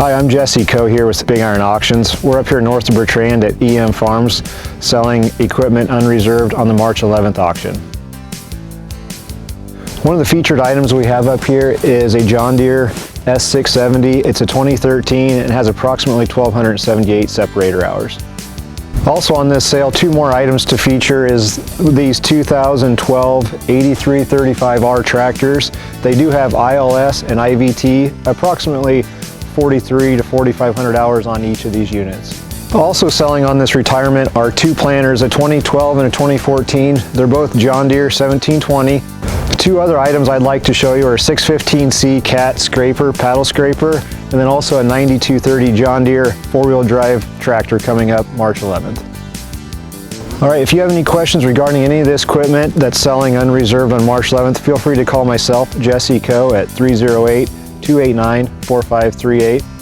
Hi, I'm Jesse Coe here with Big Iron Auctions. We're up here north of Bertrand at EM Farms selling equipment unreserved on the March 11th auction. One of the featured items we have up here is a John Deere S670. It's a 2013 and has approximately 1,278 separator hours. Also on this sale, two more items to feature is these 2012 8335R tractors. They do have ILS and IVT, approximately 4,300 to 4,500 hours on each of these units. Also selling on this retirement are two planters, a 2012 and a 2014. They're both John Deere 1720. Two other items I'd like to show you are a 615C Cat scraper, paddle scraper, and then also a 9230 John Deere four-wheel drive tractor coming up March 11th. All right, if you have any questions regarding any of this equipment that's selling unreserved on March 11th, feel free to call myself, Jesse Coe, at 308-289-4538.